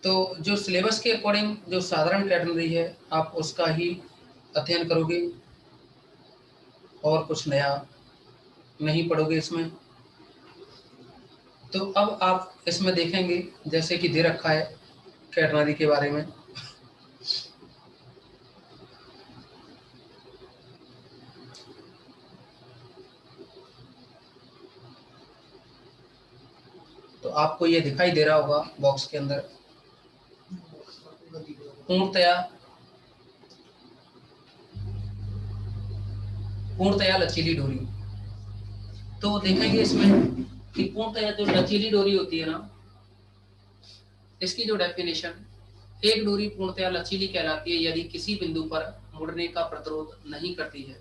तो जो सिलेबस के अकॉर्डिंग जो साधारण कैटेगरी है आप उसका ही अध्ययन करोगे और कुछ नया नहीं पढ़ोगे इसमें। तो अब आप इसमें देखेंगे जैसे कि दे रखा है कैटेगरी के बारे में। तो आपको ये दिखाई दे रहा होगा बॉक्स के अंदर, पूर्णतया लचीली डोरी। तो देखेंगे इसमें कि पूर्णतया जो लचीली डोरी होती है ना, इसकी जो डेफिनेशन, एक डोरी पूर्णतया लचीली कहलाती है यदि किसी बिंदु पर मुड़ने का प्रतिरोध नहीं करती है।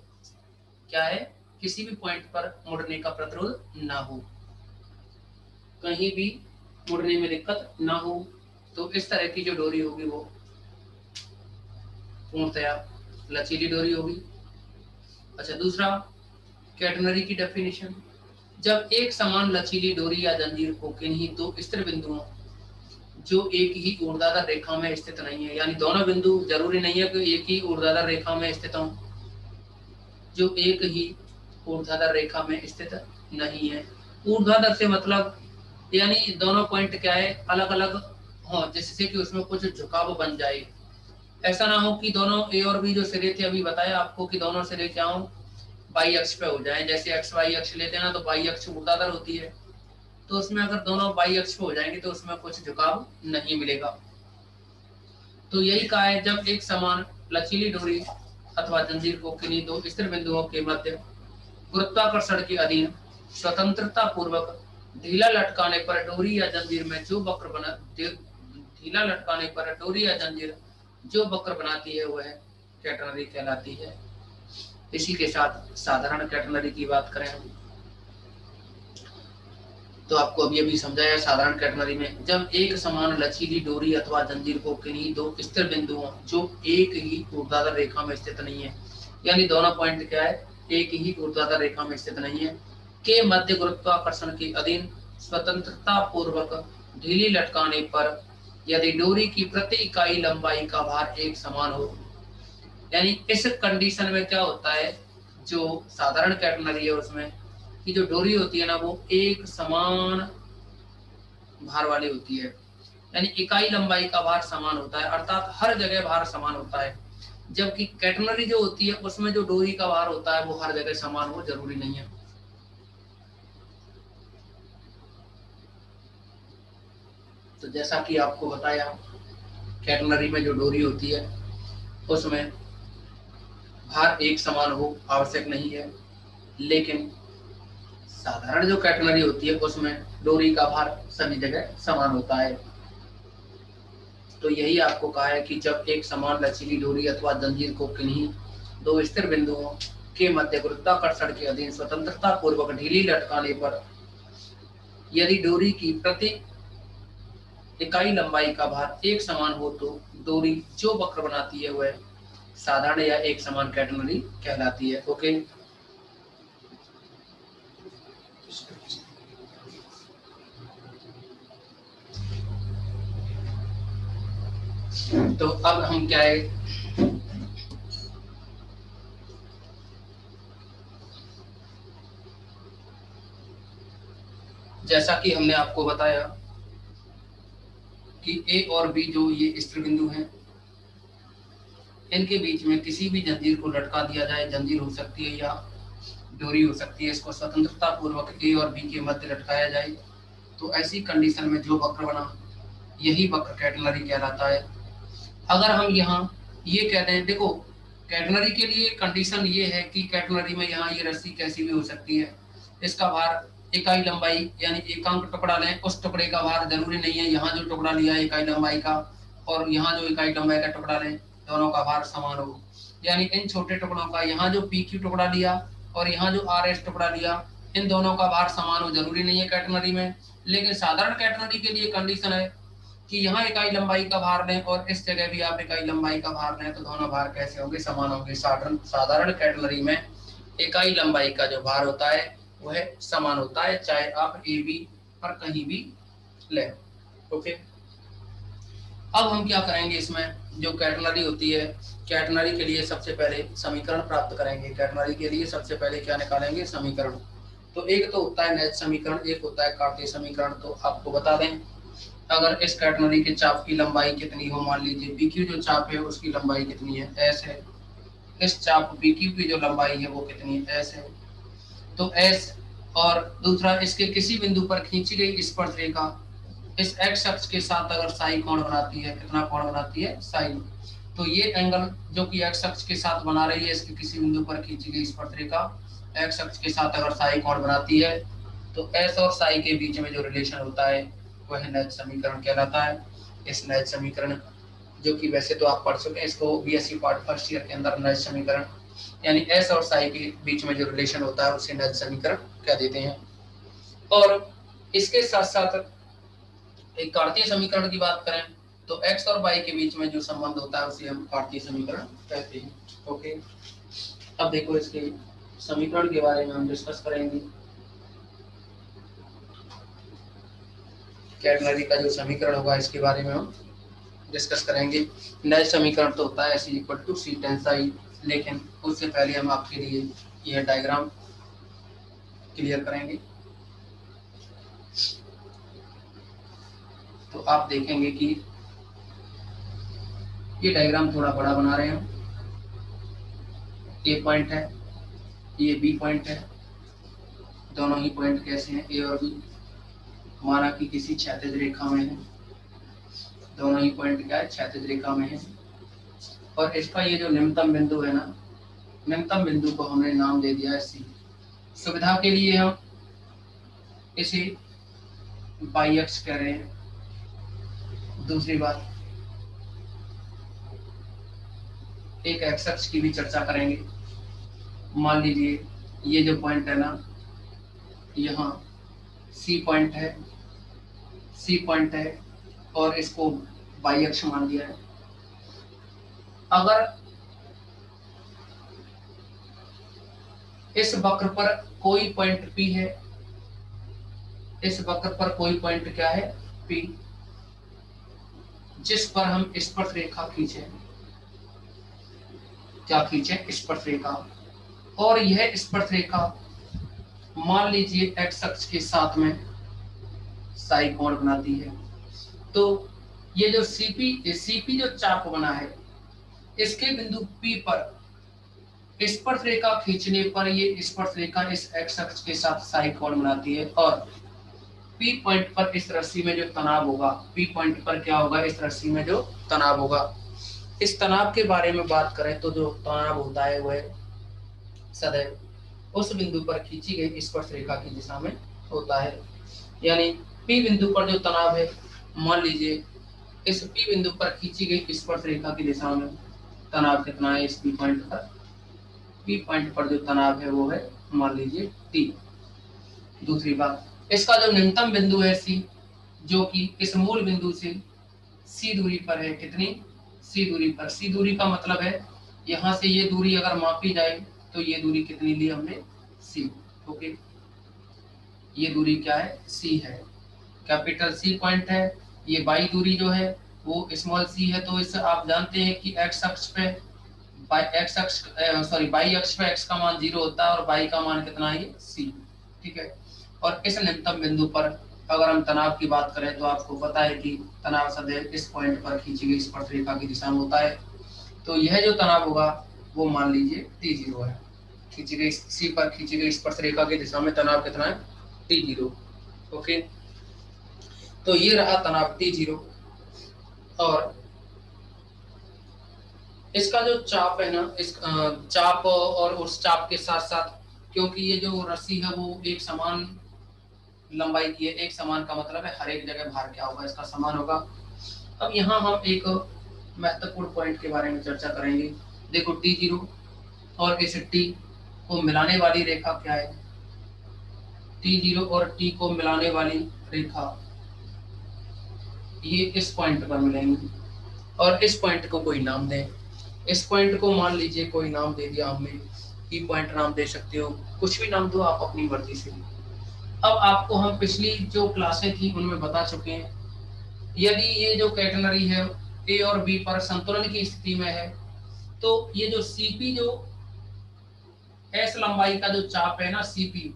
क्या है? किसी भी पॉइंट पर मुड़ने का प्रतिरोध ना हो, कहीं भी मुड़ने में दिक्कत ना हो, तो इस तरह की जो डोरी होगी वो पूर्णतया लचीली डोरी होगी। अच्छा, दूसरा कैटेनरी की डेफिनेशन, जब एक समान लचीली डोरी या जंजीर को किन्हीं दो स्थिर बिंदुओं जो एक ही ऊर्ध्वाधर रेखा में स्थित नहीं है, यानी दोनों बिंदु जरूरी नहीं है कि एक ही ऊर्ध्वाधर रेखा में स्थित हों, जो एक ही ऊर्ध्वाधर रेखा में स्थित नहीं है। ऊर्ध्वाधर से मतलब यानी दोनों पॉइंट क्या है, अलग अलग हो, जिससे कि उसमें कुछ झुकाव बन जाए। ऐसा ना हो कि दोनों ए और बी जो सिरे थे, अभी बताया आपको कि दोनों सिरे क्या हो, बाई अक्ष पे हो जाए। जैसे एक्स वाई अक्ष लेते हैं ना, तो बाई अक्ष ऊर्ध्वाधर होती है, तो उसमें अगर दोनों बाई अक्ष पे हो जाएंगे तो उसमें कुछ झुकाव नहीं मिलेगा। तो यही कहा है, जब एक समान लचीली डोरी अथवा जंजीर को किन्हीं दो स्थिर बिंदुओं के मध्य गुरुत्वाकर्षण के अधीन स्वतंत्रता पूर्वक ढीला लटकाने पर डोरी या जंजीर में जो वक्र बना ढीला लटकाने पर डोरी या जंजीर जो वक्र बनाती है वह कैटेनरी कहलाती है। इसी के साथ साधारण कैटेनरी की बात करें हम, तो आपको अभी अभी समझाया साधारण कैटेनरी में, जब एक समान लचीली डोरी अथवा जंजीर को किन्हीं दो स्थिर बिंदुओं जो एक ही ऊर्ध्वाधर रेखा में स्थित नहीं है, यानी दोनों पॉइंट क्या है, एक ही ऊर्ध्वाधर रेखा में स्थित नहीं है, के मध्य गुरुत्वाकर्षण के अधीन स्वतंत्रता पूर्वक ढीली लटकाने पर यदि डोरी की प्रति इकाई लंबाई का भार एक समान हो, यानी इस कंडीशन में क्या होता है, जो साधारण कैटेनरी है उसमें कि जो डोरी होती है ना वो एक समान भार वाली होती है, यानी इकाई लंबाई का भार समान होता है, अर्थात हर जगह भार समान होता है। जबकि कैटेनरी जो होती है उसमें जो डोरी का भार होता है वो हर जगह समान हो जरूरी नहीं है। तो जैसा कि आपको बताया, कैटेनरी में जो डोरी होती है उसमें भार एक समान हो आवश्यक नहीं है, लेकिन साधारण जो कैटेनरी होती है उसमें डोरी का भार सभी जगह समान होता है। तो यही आपको कहा है कि जब एक समान लचीली डोरी अथवा जंजीर को किन्हीं दो स्थिर बिंदुओं के मध्य गुरुत्वाकर्षण के अधीन स्वतंत्रता पूर्वक ढीली लटकाने पर यदि डोरी की प्रति इकाई लंबाई का भार एक समान हो तो डोरी जो वक्र बनाती है वह साधारण या एक समान कैटेनरी कहलाती है। ओके, तो अब हम क्या है, जैसा कि हमने आपको बताया कि ए और बी जो ये स्थिर बिंदु हैं, इनके बीच में किसी भी जंजीर को लटका दिया जाए, जंजीर हो सकती है या डोरी हो सकती है, इसको स्वतंत्रता पूर्वक ए और बी के मध्य लटकाया जाए, तो ऐसी कंडीशन में जो वक्र बना यही वक्र कैटेनरी कहलाता है। अगर हम यहाँ ये कहते हैं, देखो कैटेनरी के लिए कंडीशन ये है कि कैटेनरी में यहाँ ये रस्सी कैसी भी हो सकती है, इसका भार इकाई लंबाई यानी एकांक टुकड़ा लें, उस टुकड़े का भार जरूरी नहीं है यहाँ जो टुकड़ा लिया है इकाई लंबाई का और यहाँ जो इकाई लंबाई का टुकड़ा लें दोनों का भार समान हो, यानी इन छोटे टुकड़ों का यहाँ जो पी क्यू टुकड़ा लिया और यहाँ जो आर एस टुकड़ा लिया इन दोनों का भार समान हो जरूरी नहीं है कैटेनरी में। लेकिन साधारण कैटेनरी के लिए कंडीशन है कि यहाँ इकाई लंबाई का भार लें और इस जगह भी आप इकाई लंबाई का भार लें तो दोनों भार कैसे होंगे, समान होंगे। साधारण कैटेनरी में इकाई लंबाई का जो भार होता है वह समान होता है, चाहे आप ए बी पर कहीं भी लें। ओके, अब हम क्या करेंगे, इसमें जो कैटेनरी होती है, कैटेनरी के लिए सबसे पहले समीकरण प्राप्त करेंगे। कैटेनरी के लिए सबसे पहले क्या निकालेंगे, समीकरण। तो एक तो होता है नैच समीकरण, एक होता है कार्तीय समीकरण। तो आपको बता दें, अगर इस कैटेनरी के चाप की लंबाई कितनी हो, मान लीजिए PQ जो चाप है उसकी लंबाई कितनी है, S है। इस चाप PQ की जो लंबाई है वो कितनी है, S है। तो S, और दूसरा इसके किसी बिंदु पर खींची गई स्पर्शरेखा इस x अक्ष के साथ अगर साई कोण बनाती है, कितना कोण बनाती है, साई। तो ये एंगल जो कि x अक्ष के साथ बना रही है, इसके किसी बिंदु पर खींची गई स्पर्शरेखा x अक्ष के साथ अगर साई कोण बनाती है, तो S और साई के बीच में जो रिलेशन होता है वह नैच समीकरण कहलाता है। इस नैच समीकरण, जो कि वैसे तो आप पढ़ चुके हैं इसको BSc पार्ट फर्स्ट ईयर के अंदर, नैच समीकरण यानी S और साई के बीच में जो रिलेशन होता है उसे नैच समीकरण कह देते हैं। और इसके साथ साथ एक कार्तीय समीकरण की बात करें तो x और y के बीच में जो संबंध होता है उसे हम कार्तीय समीकरण कहते हैं। ओके, अब देखो इसके समीकरण के बारे में हम डिस्कस करेंगे। कैटेनरी का जो समीकरण होगा इसके बारे में हम डिस्कस करेंगे। नैच समीकरण तो होता है S = C tan psi, लेकिन उससे पहले हम आपके लिए यह डायग्राम क्लियर करेंगे। तो आप देखेंगे कि ये डायग्राम थोड़ा बड़ा बना रहे हैं। A पॉइंट है, ये B पॉइंट है, दोनों ही पॉइंट कैसे हैं, A और B, माना कि किसी क्षैतिज रेखा में है, दोनों ही पॉइंट क्या है, क्षैतिज रेखा में है। और इसका ये जो निम्नतम बिंदु है ना, निम्नतम बिंदु को हमने नाम दे दिया है C। सुविधा के लिए हम इसे y अक्ष कह रहे हैं। दूसरी बात, एक x अक्ष की भी चर्चा करेंगे। मान लीजिए ये जो पॉइंट है ना, यहाँ C पॉइंट है, C पॉइंट है और इसको y अक्ष मान दिया है। अगर इस वक्र पर कोई पॉइंट P है, इस वक्र पर कोई पॉइंट क्या है, P, जिस पर हम स्पर्श रेखा खींचे, क्या खींचे, स्पर्श रेखा, और यह स्पर्श रेखा मान लीजिए x अक्ष के साथ में साई कोण बनाती है। तो ये जो CP जो चाप बना है, इसके बिंदु P पर स्पर्श रेखा खींचने पर ये स्पर्श रेखा इस x अक्ष के साथ साई कोण बनाती है। और P पॉइंट पर इस रस्सी में जो तनाव होगा, P पॉइंट पर क्या होगा, इस रस्सी में जो तनाव होगा, इस तनाव के बारे में बात करें तो जो तनाव होता है वह सदैव उस बिंदु पर खींची गई स्पर्श रेखा की दिशा में होता है। यानी P बिंदु पर जो तनाव है, मान लीजिए इस P बिंदु पर खींची गई स्पर्श रेखा की दिशा में तनाव कितना है, इस P पॉइंट पर, P पॉइंट पर जो तनाव है वो है मान लीजिए T। दूसरी बात, इसका जो न्यूनतम बिंदु है C, जो कि इस मूल बिंदु से C दूरी पर है, कितनी, C दूरी पर। C दूरी का मतलब है यहाँ से ये दूरी अगर मापी जाए तो ये दूरी कितनी ली हमने, C। ओके, ये दूरी क्या है, C है, कैपिटल C पॉइंट है। ये y दूरी जो है वो स्मॉल c है। तो इससे आप जानते हैं कि x अक्ष पे y अक्ष पे x का मान 0 होता है और y का मान कितना है, c। ठीक है, और इस न्यूनतम बिंदु पर अगर हम तनाव की बात करें तो आपको पता है कि तनाव सदैव इस पॉइंट पर खींची गई स्पर्श रेखा की दिशा में होता है। तो यह जो तनाव होगा वो मान लीजिए T0 है, खींची गई C पर खींची गई स्पर्श रेखा की दिशा में तनाव कितना है, T0। ओके, तो ये रहा तनाव T0। और इसका जो चाप है ना, इस चाप और उस चाप के साथ साथ, क्योंकि ये जो रस्सी है वो एक समान लंबाई की है, एक समान का मतलब है हर एक जगह भार क्या होगा, इसका समान होगा। अब यहाँ हम एक महत्वपूर्ण पॉइंट के बारे में चर्चा करेंगे। देखो T0 और इस T को मिलाने वाली रेखा क्या है, T0 और T को मिलाने वाली रेखा ये इस पॉइंट पर मिलेंगी और इस पॉइंट को कोई नाम दें। इस पॉइंट को मान लीजिए कोई नाम दे दिया हमने, ई पॉइंट नाम दे सकते हो, कुछ भी नाम दो आप अपनी मर्जी से। अब आपको हम पिछली जो क्लासें थी उनमें बता चुके हैं यदि ये जो कैटेनरी है ए और बी पर संतुलन की स्थिति में है, तो ये जो सीपी, जो एस लंबाई का जो चाप है ना सीपी,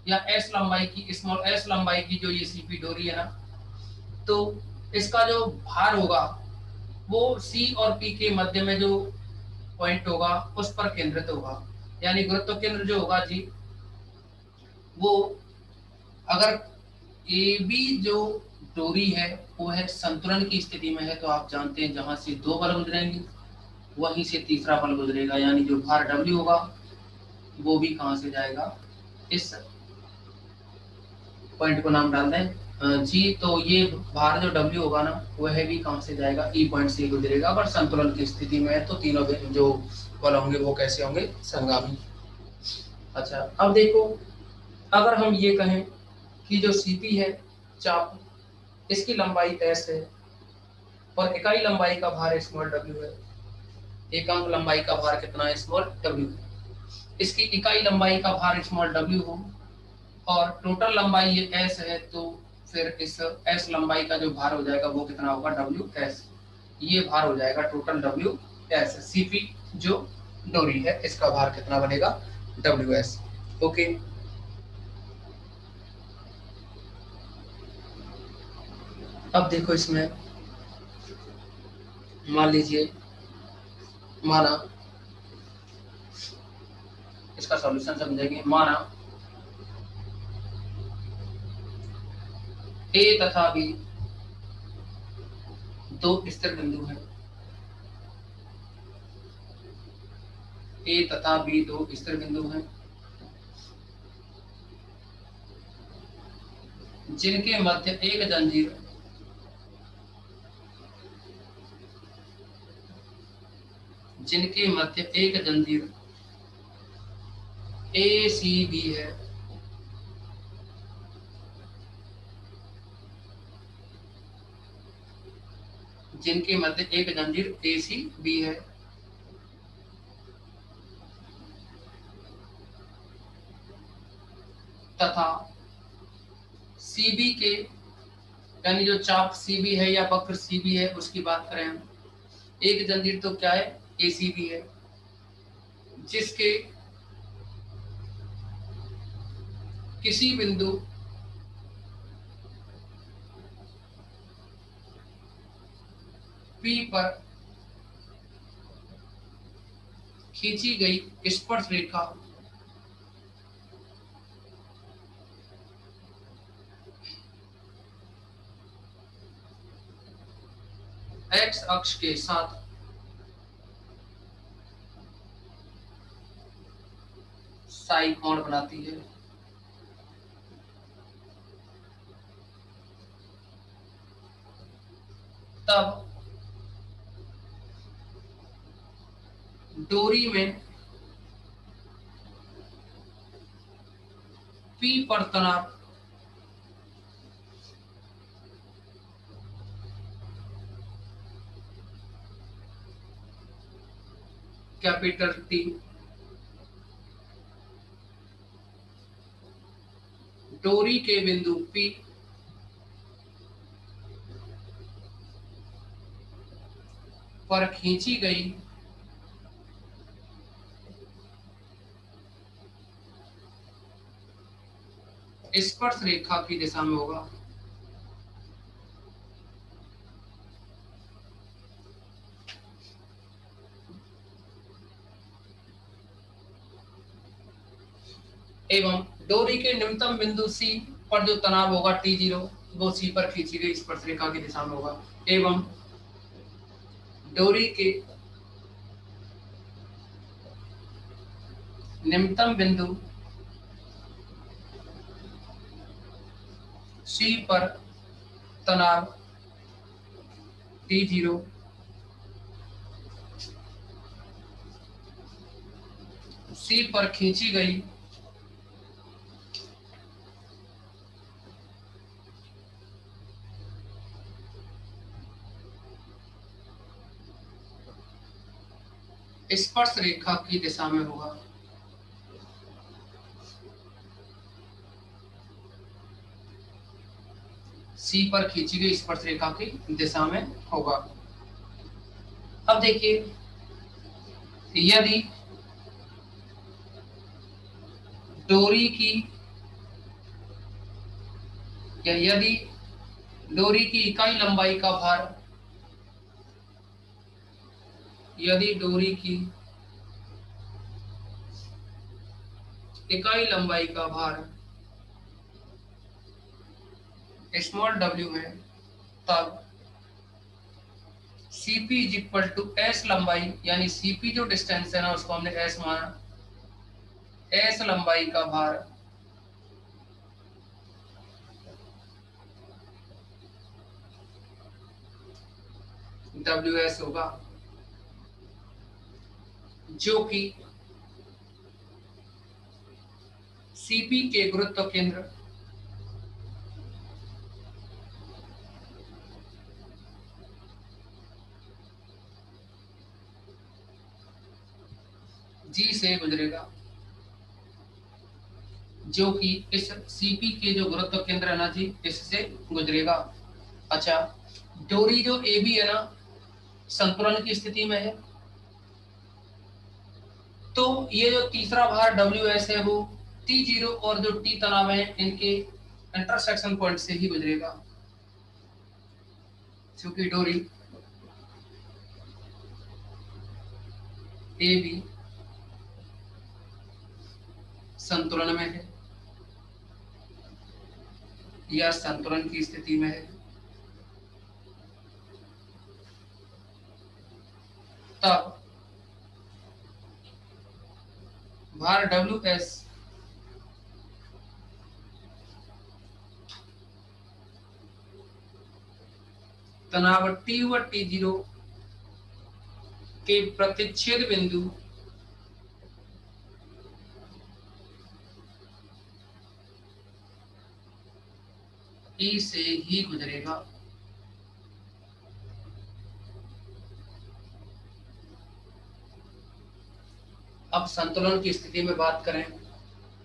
या एस लंबाई की, स्मॉल एस लंबाई की जो ये सीपी डोरी है ना, तो इसका जो भार होगा वो सी और पी के मध्य में जो पॉइंट होगा उस पर केंद्रित होगा। यानी गुरुत्व केंद्र जो होगा जी, वो अगर ए बी जो डोरी है वो है संतुलन की स्थिति में है, तो आप जानते हैं जहां से दो बल गुजरेंगे वहीं से तीसरा बल गुजरेगा, यानी जो भार डब्ल्यू होगा वो भी कहां से जाएगा, इस पॉइंट को नाम डाल दें जी। तो ये भार जो डब्ल्यू होगा ना वह भी कहां से जाएगा, ई पॉइंट से गुजरेगा, पर संतुलन की स्थिति में है, तो तीनों जो बल होंगे वो कैसे होंगे, संगामी। अच्छा, अब देखो, अगर हम ये कहें कि जो सीपी है चाप, इसकी लंबाई एस है और इकाई लंबाई का भार स्मॉल डब्ल्यू है, एकांक लंबाई का भार कितना है, स्मॉल डब्ल्यू, इसकी इकाई लंबाई का भार स्मॉल डब्ल्यू हो और टोटल लंबाई ये एस है, तो फिर इस एस लंबाई का जो भार हो जाएगा वो कितना होगा, डब्ल्यू एस। ये भार हो जाएगा टोटल डब्ल्यू एस। सीपी जो डोरी है इसका भार कितना बनेगा, डब्ल्यू एस। ओके, अब देखो इसमें मान लीजिए, माना, इसका सॉल्यूशन समझेंगे। माना ए तथा बी दो स्थिर बिंदु हैं, ए तथा बी दो स्थिर बिंदु हैं जिनके मध्य एक जंजीर, जिनके मध्य एक जंजीर ए सी बी है, जिनके मध्य एक जंजीर ए सी बी है, तथा सीबी के, यानी जो चाप सीबी है या वक्र सीबी है उसकी बात करें हम, एक जंजीर तो क्या है, एसीबी है, जिसके किसी बिंदु पी पर खींची गई स्पर्श रेखा एक्स अक्ष के साथ साई कोण बनाती है। तब डोरी में पी पर तनाव कैपिटल टी, डोरी के बिंदु पी पर खींची गई स्पर्श रेखा की दिशा में होगा। एवं डोरी के निम्नतम बिंदु सी पर जो तनाव होगा T0 वो सी पर खींची गई स्पर्श रेखा की दिशा में होगा। एवं डोरी के निम्नतम बिंदु सी पर तनाव T0 सी पर खींची गई स्पर्श रेखा की दिशा में होगा। सी पर खींची गई स्पर्श रेखा की दिशा में होगा। अब देखिए, यदि डोरी की या यदि डोरी की इकाई लंबाई का भार, यदि डोरी की इकाई लंबाई का भार स्मॉल w है, तब Cp is equal to S लंबाई, यानी Cp जो डिस्टेंस है ना उसको हमने एस माना, एस लंबाई का भार WS होगा, जो कि Cp के गुरुत्व केंद्र G से गुजरेगा, जो कि इस Cp के जो गुरुत्व केंद्र है ना जी, इससे गुजरेगा। अच्छा, डोरी जो AB है ना संतुलन की स्थिति में है, तो ये जो तीसरा भार WS है वो T0 और जो T तनाव है इनके इंटरसेक्शन पॉइंट से ही गुजरेगा, क्योंकि डोरी AB संतुलन में है या संतुलन की स्थिति में है, तब भार WS तनाव T व T0 के प्रतिच्छेद बिंदु E से ही गुजरेगा। अब संतुलन की स्थिति में बात करें,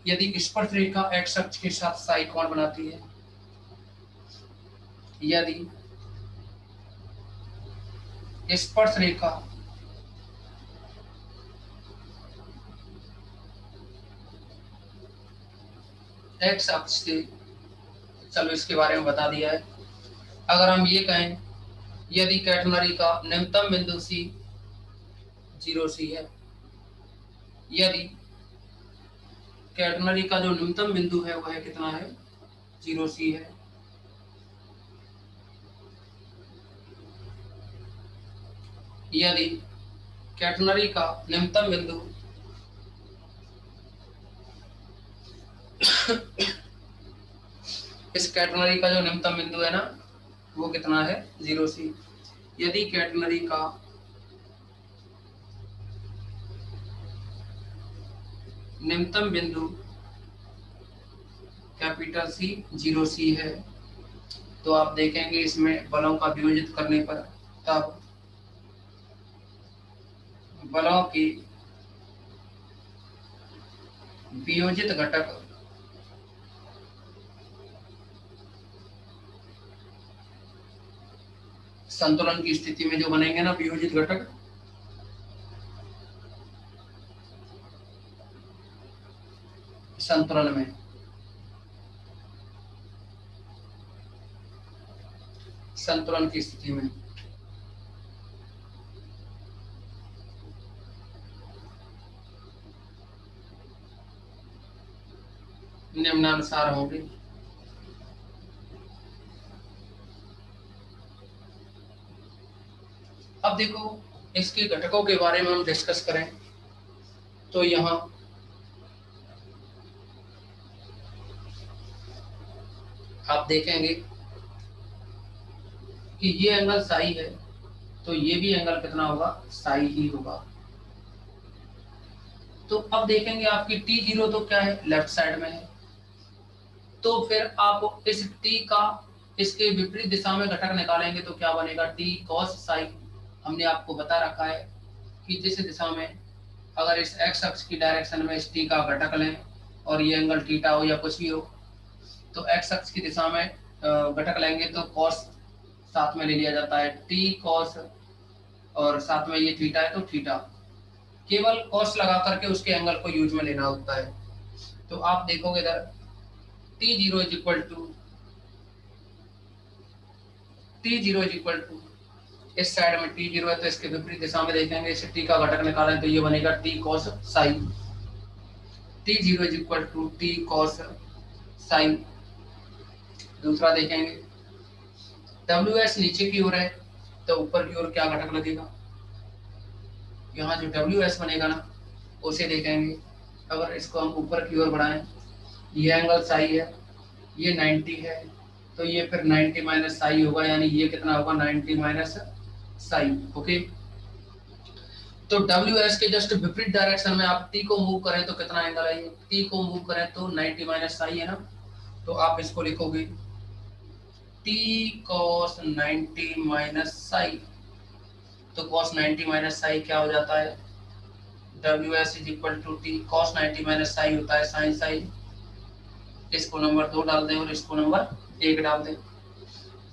यदि स्पर्श रेखा x अक्ष के साथ साई कोण बनाती है, यदि स्पर्श रेखा x अक्ष से, चलो इसके बारे में बता दिया है। अगर हम ये कहें, यदि कैटनरी का न्यूनतम बिंदु C 0C है, यदि कैटनरी का जो न्यूनतम बिंदु है वह कितना है, 0C है, यदि कैटनरी का न्यूनतम बिंदु इस कैटनरी का जो न्यूनतम बिंदु है ना वो कितना है, 0C, यदि कैटनरी का न्यूनतम बिंदु कैपिटल C 0C है, तो आप देखेंगे इसमें बलों का वियोजित करने पर, तब बलों की वियोजित घटक संतुलन की स्थिति में जो बनेंगे ना वियोजित घटक, संतुलन में संतुलन की स्थिति में निम्नानुसार होंगे। अब देखो, इसके घटकों के बारे में हम डिस्कस करें तो यहाँ आप देखेंगे कि ये एंगल साई है, तो ये भी एंगल कितना होगा, साई ही होगा। तो अब देखेंगे आपकी T0 तो क्या है, लेफ्ट साइड में है, तो फिर आप इस T का इसके विपरीत दिशा में घटक निकालेंगे तो क्या बनेगा, T cos साई। हमने आपको बता रखा है कि जिस दिशा में अगर इस x अक्ष की डायरेक्शन में इस T का घटक लें और ये एंगल थीटा हो या कुछ भी हो, तो x अक्ष की दिशा में घटक लेंगे तो कॉस साथ में ले लिया जाता है, टी कॉस, और साथ में ये थीटा है तो थीटा, केवल कॉस लगा करके उसके एंगल को यूज में लेना होता है। तो आप देखोगे इधर T zero is equal to इस साइड में टी जीरो है तो इसके विपरीत दिशा में देखेंगे, इसे टी का घटक निकालें तो ये बनेगा T cos sine, T zero is equal to T cos sine. दूसरा देखेंगे डब्ल्यू एस नीचे की ओर है तो ऊपर की ओर क्या घटक लगेगा, यहाँ जो डब्ल्यू एस बनेगा ना उसे देखेंगे, अगर इसको हम ऊपर की ओर बढ़ाएं, ये एंगल साई है, ये 90 है, तो ये फिर 90 माइनस साई होगा, यानी ये कितना होगा 90 माइनस साई। ओके, तो डब्ल्यू एस के जस्ट विपरीत डायरेक्शन में आप टी को मूव करें तो कितना एंगल है, टी को मूव करें तो 90 माइनस साई है ना, तो आप इसको लिखोगे टी कॉस 90 माइनस साई, तो कॉस 90 माइनस साई क्या हो जाता है, W S is equal to T cos 90 minus psi होता है साइन साई, इसको नंबर 2 डाल दें और इसको नंबर 1 डाल दें।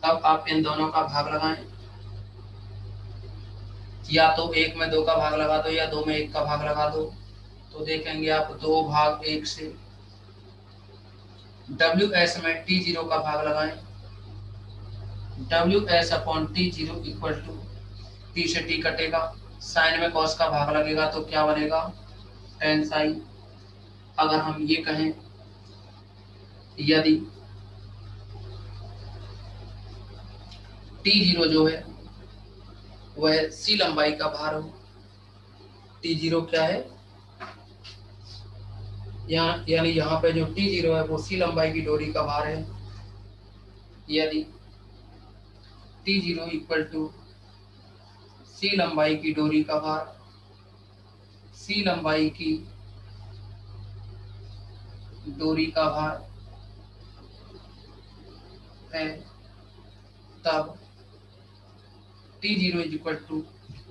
अब आप इन दोनों का भाग लगाएं, या तो 1 में 2 का भाग लगा दो या 2 में 1 का भाग लगा दो, तो देखेंगे आप 2 भाग 1 से डब्ल्यू एस में टी जीरो का भाग लगाएं, W S upon T zero equal to T से टी कटेगा, साइन में कॉस का भाग लगेगा तो क्या बनेगा टेन साइन। अगर हम ये कहें यदि टी जीरो जो है वह सी लंबाई का भार हो, टी जीरो क्या है यहाँ, यानी यहाँ पे जो टी जीरो है वो सी लंबाई की डोरी का भार है, यदि टी जीरो इक्वल टू सी लंबाई की डोरी का भार, सी लंबाई की डोरी का भार है, तब T zero is equal to,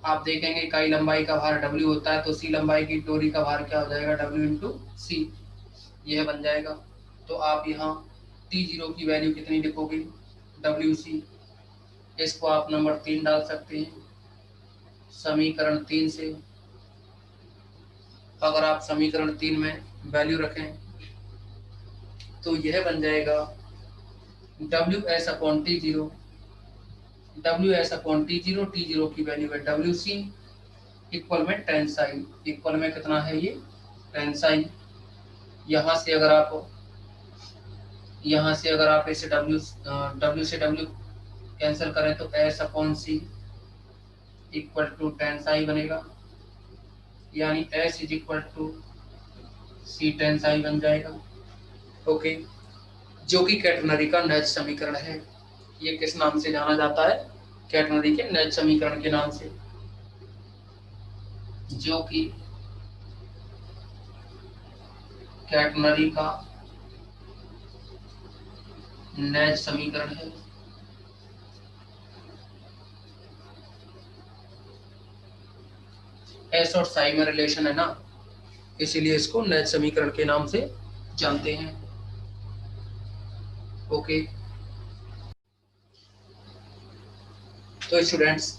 आप देखेंगे इकाई लंबाई का भार W होता है तो सी लंबाई की डोरी का भार क्या हो जाएगा W इंटू सी, यह बन जाएगा। तो आप यहाँ टी जीरो की वैल्यू कितनी लिखोगे WC, इसको आप नंबर 3 डाल सकते हैं समीकरण 3 से। अगर आप समीकरण 3 में वैल्यू रखें तो यह बन जाएगा WS upon T zero, WS upon T zero की वैल्यू है WC इक्वल में टेन साइन, इक्वल में कितना है ये टेन साइन। यहाँ से अगर आप इसे W से W कैंसिल करें तो S upon C equal to ten psi बनेगा, यानी S is equal to C ten psi बन जाएगा। ओके, जो कि कैटरनरी का नैज समीकरण है। ये किस नाम से जाना जाता है, कैटरनरी के नैज समीकरण के नाम से, जो कि कैटरनरी का नैज समीकरण है। एस और साई में रिलेशन है ना, इसीलिए इसको नैज समीकरण के नाम से जानते हैं। ओके, तो स्टूडेंट्स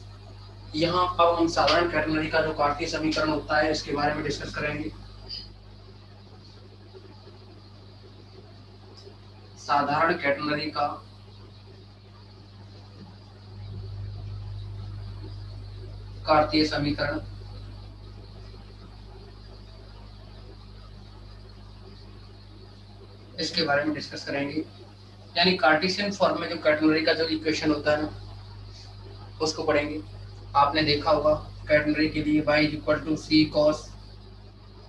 यहाँ अब हम साधारण कैटरनरी का जो कार्तीय समीकरण होता है इसके बारे में डिस्कस करेंगे। साधारण कैटरनरी का कार्तीय समीकरण, इसके बारे में डिस्कस करेंगे। यानी कार्टेशियन फॉर्म में जो कैटरनरी का जो इक्वेशन होता है ना उसको पढ़ेंगे। आपने देखा होगा कैटरनरी के लिए y is equal to C cos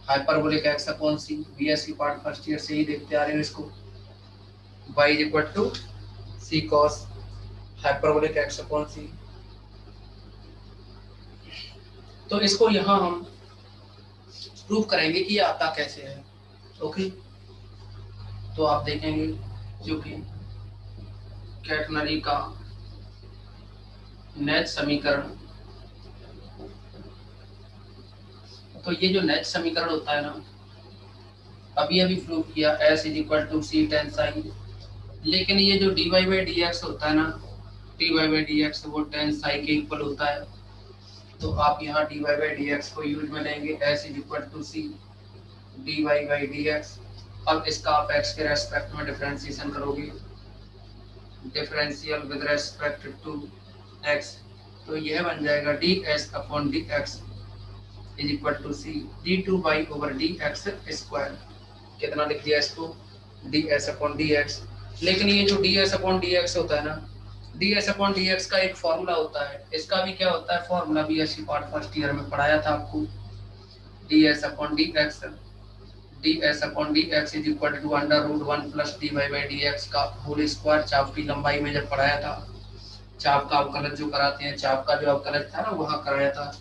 hyperbolic x upon C, BSc part first year से ही देखते आ रहे हो इसको, y is equal to C cos hyperbolic x upon C. तो इसको यहाँ हम प्रूव करेंगे कि ये आता कैसे है। ओके, तो आप देखेंगे जो कि कैटरनरी का नैज समीकरण, तो ये जो नैज समीकरण होता है ना, अभी प्रूव किया S is equal to C tan sine, लेकिन ये जो dy बाई डी एक्स होता है ना, dy बाई डी एक्स वो tan साई के इक्वल होता है। तो आप यहाँ dy बाई डी एक्स को यूज में लेंगे, s is equal to c dy by D x. अब इसका आप x के रेस्पेक्ट में डिफरेंशिएशन करोगे, differential with respect to x, तो यह बन जाएगा ds upon D x is equal to C D two by over D x square. कितना लिख दिया इसको, D s upon D x. लेकिन ये जो D s upon D x होता है ना, D s upon D x का एक फॉर्मूला होता है, इसका भी क्या होता है formula, BSc part first year में पढ़ाया था आपको। D s upon D x, d s upon D x is equal to under root one plus D Y by D x का होल स्क्वायर। चाप की लंबाई में जब पढ़ाया था, चाप का अवकलज जो कराते हैं, चाप का जो अवकलज था ना वहाँ कराया था,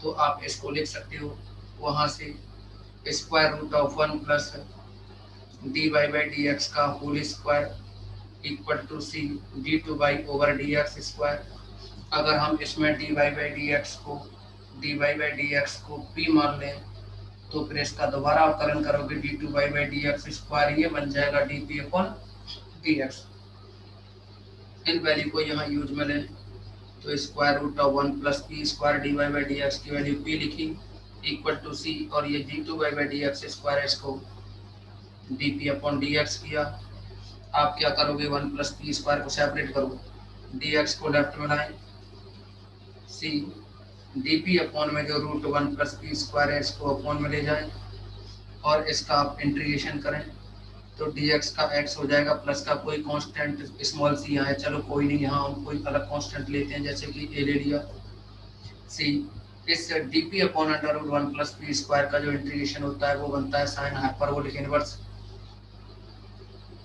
तो आप इसको लिख सकते हो वहाँ से square root of one plus D Y by D x का whole square equal to C D two by over D x square. अगर हम इसमें D Y by D x को पी मान लें, तो फिर इसका दोबारा अवकलन करोगे D two by D x square, ये बन जाएगा D P upon D X. इन वैल्यू को यहाँ यूज में लें, तो square root of one plus P square D Y by D x की वैल्यू पी लिखी इक्वल टू सी, और ये D two by D x square इसको D P upon D X किया। आप क्या करोगे, वन प्लस पी स्क्वायर को सेपरेट करो, डी एक्स को लेफ्ट में लाएं, सी डी पी अपॉन में जो root one plus P square है इसको अपॉन में ले जाएं, और इसका आप इंटीग्रेशन करें, तो dx का x हो जाएगा, प्लस का कोई कांस्टेंट स्मॉल सी यहाँ है, चलो कोई नहीं, यहाँ हम कोई अलग कांस्टेंट लेते हैं, जैसे कि a ले लिया, सी इस dp upon under root one plus P square का जो इंटीग्रेशन होता है वो बनता है sine hyperbolic inverse,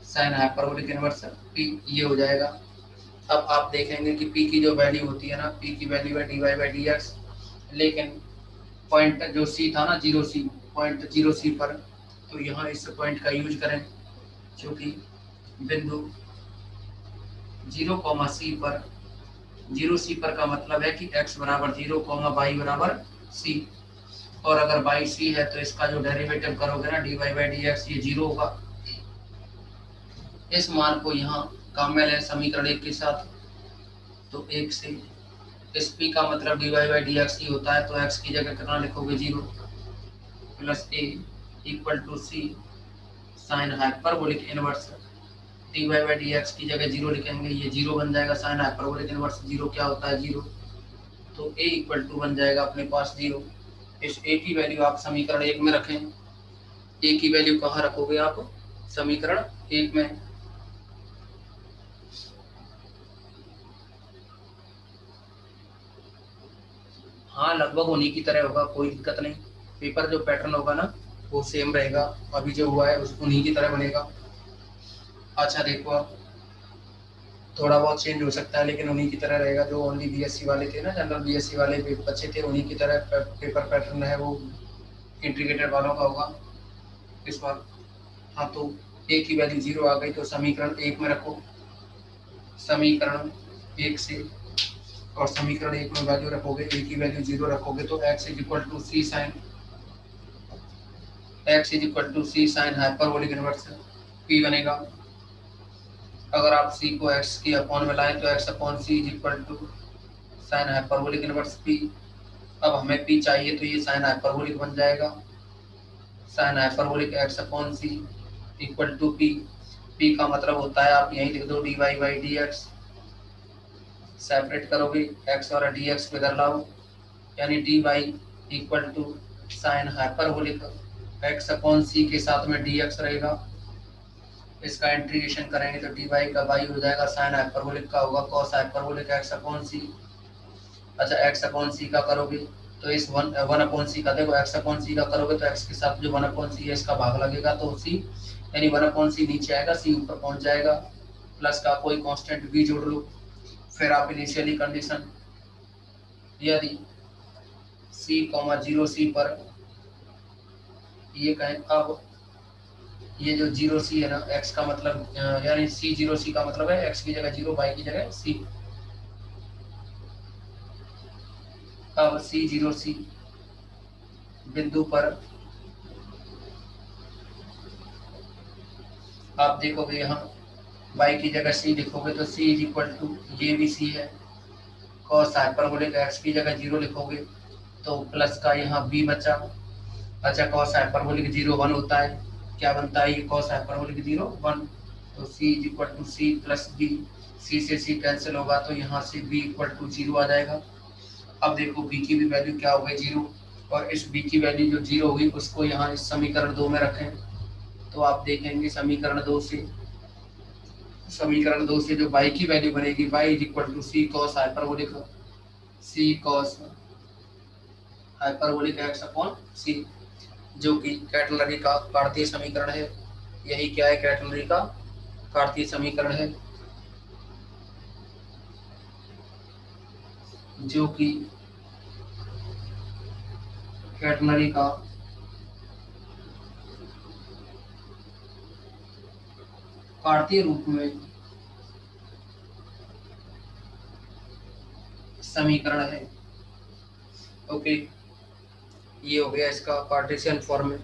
sine hyperbolic inverse p, ये हो जाएगा। अब आप देखेंगे कि p की जो वैल्यू होती है ना, p की वैल्यू है dy बाई डी एक्स, लेकिन पॉइंट जो c था ना, जीरो सी, पॉइंट जीरो सी पर, तो यहाँ इस पॉइंट का यूज करें, क्योंकि बिंदु 0,c पर, 0c पर का मतलब है कि x बराबर 0, y बराबर c, और अगर y c है तो इसका जो डेरिवेटिव करोगे ना dy बाई डी एक्स, ये 0 होगा। इस मान को यहाँ काम्य है समीकरण 1 के साथ, तो 1 से इस p का मतलब dy बाई डी एक्स ही होता है, तो x की जगह कितना लिखोगे 0 plus a equal to c sine hyperbolic inverse d Y by D x की जगह 0 लिखेंगे, ये 0 बन जाएगा, साइन हाइपरबोलिक इनवर्स 0 क्या होता है 0, तो a इक्वल टू बन जाएगा अपने पास 0। इस a की वैल्यू आप समीकरण 1 में रखें, a की वैल्यू कहाँ रखोगे आप, समीकरण 1 में, हाँ लगभग उन्हीं की तरह होगा, कोई दिक्कत नहीं, पेपर जो पैटर्न होगा ना वो सेम रहेगा, अभी जो हुआ है उसको उन्हीं की तरह बनेगा। अच्छा देखो, आप थोड़ा बहुत चेंज हो सकता है लेकिन उन्हीं की तरह रहेगा, जो ओनली बीएससी वाले थे ना, जनरल बीएससी वाले बच्चे थे, उन्हीं की तरह पेपर पैटर्न है वो इंटीग्रेटेड वालों का होगा इस बार। हाँ तो a की वैल्यू 0 आ गई, तो समीकरण 1 में रखो, समीकरण 1 से, और समीकरण 1 में वैल्यू रखोगे, a की वैल्यू 0 रखोगे, तो x is equal to c sine, x is equal to c sine hyperbolic inverse p बनेगा। अगर आप c को x की अपॉन में लाएं, तो x upon c is equal to sine hyperbolic inverse p। अब हमें p चाहिए, तो ये साइन हाइपरबोलिक बन जाएगा, sine hyperbolic x upon C equal to p। p का मतलब होता है, आप यहीं लिख दो dy by D X, separate करोगे x और dx को इधर लाओ, यानी dy equal to sine hyperbolic x upon C के साथ में dx रहेगा, इसका इंटीग्रेशन करेंगे तो dy का y हो जाएगा, साइन हाइपरबोलिक का होगा cos हाइपरबोलिक x अपॉन सी। अच्छा x अपॉन सी का करोगे तो इस वन अपॉन सी का, देखो x अपॉन सी का करोगे तो x के साथ जो 1 अपॉन सी है इसका भाग लगेगा, तो c यानी 1 अपॉन सी नीचे आएगा, c ऊपर पहुंच जाएगा, प्लस का कोई कांस्टेंट b जोड़ लो, फिर आप इनिशियली कंडीशन, यदि c, 0c पर ये कहें, अब ये जो 0c है ना, x का मतलब यानी c 0c का मतलब है x की जगह 0, y की जगह c। अब c 0c बिंदु पर आप देखोगे यहाँ y की जगह c लिखोगे तो c इज इक्वल टू, ये भी c है, cos हाइपरबोलिक x की जगह 0 लिखोगे तो प्लस का यहाँ b बचा। अच्छा cos हाइपरबोलिक 0 1 होता है, क्या बनता है ये cos हाइपरबोलिक 0 1, तो c is equal to c plus b, c से c कैंसिल होगा तो यहाँ से b इक्वल टू 0 आ जाएगा। अब देखो b की भी वैल्यू क्या हो गई 0, और इस b की वैल्यू जो 0 हुई उसको यहाँ इस समीकरण 2 में रखें, तो आप देखेंगे समीकरण 2 से जो y की वैल्यू बनेगी y is equal to c cos hyperbolic, c cos hyperbolic x upon c, जो कि कैटेलरी का कार्तीय समीकरण है। यही क्या है, कैटेलरी का कार्तीय समीकरण है, जो कि कैटेलरी का कार्तीय रूप में समीकरण है। ओके, ये हो गया इसका कार्टेशियन फॉर्म में।